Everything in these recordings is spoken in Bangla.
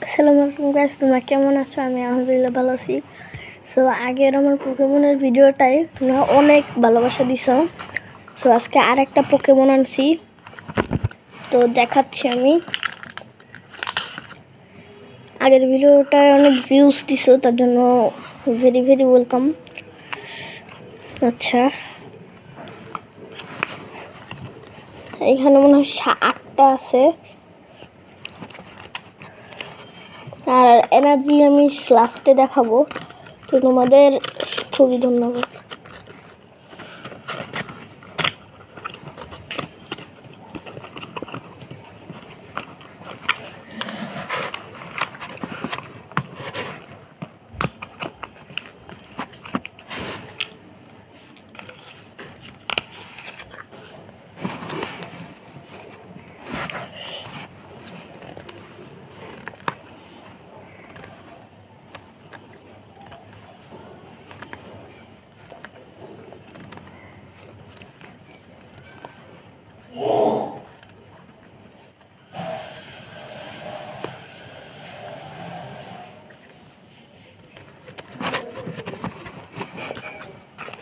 আসসালামু আলাইকুম গাইস, তোমরা কেমন আছো? আমি আলহামদুলিল্লাহ ভালো আছি। সো আগের আমার পোকেমনের ভিডিওটাই তোমরা অনেক ভালোবাসা দিছো। সো আজকে আরেকটা পোকেমন আনছি, তো দেখাচ্ছি আমি। আগের ভিডিওটায় অনেক ভিউজ দিছো, তার জন্য ভেরি ভেরি ওয়েলকাম। আচ্ছা, এখানে মনে হয় 8টা আছে, আর এনার্জি আমি লাস্টে দেখাবো। তো তোমাদের খুবই ধন্যবাদ।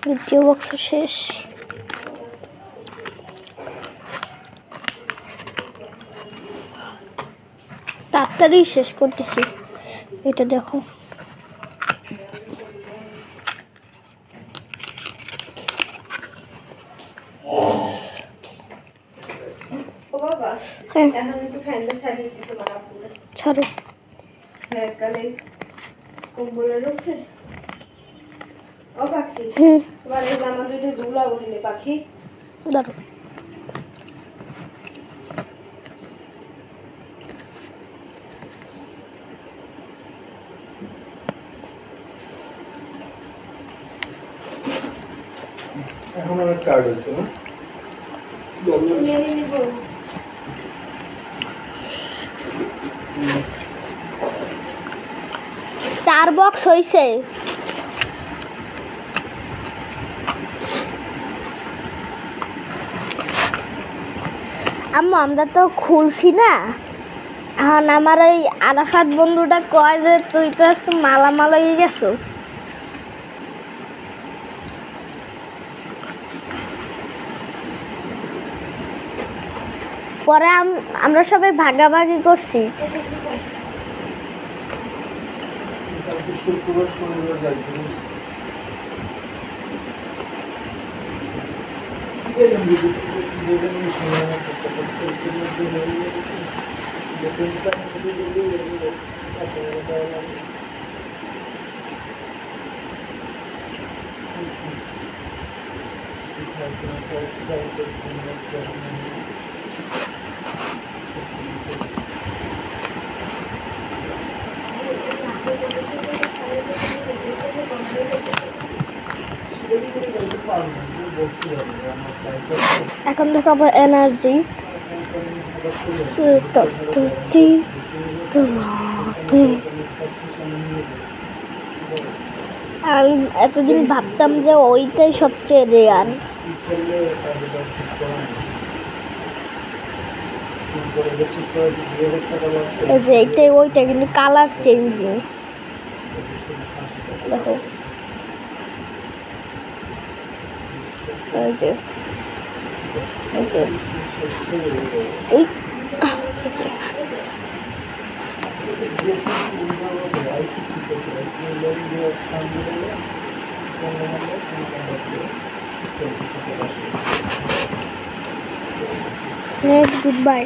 দ্বিতীয় বক্স শেষ। তাড়াতাড়ি শেষ করতেছি, এটা দেখো। হ্যাঁ, ছাড়ো। পাখি দাঁড়ো। এখন আমার কার্ড আছে না, 4 বক্স হয়েছে। আম্মু আমরা তো খুলছি না, এখন আমার ওই আরাফাত বন্ধুটা কয় যে তুই তো আজকে মালামাল হয়ে গেছো। পরে আমরা সবাই ভাগাভাগি করছি। শুক্রবার শনিবার যাইতে এখন দেখাবো এনার্জি। আমি এতদিন ভাবতাম যে ওইটাই সবচেয়ে রেয়ার। এইটাই ওইটা, কিন্তু কালার চেঞ্জিং দেখো। Goodbye.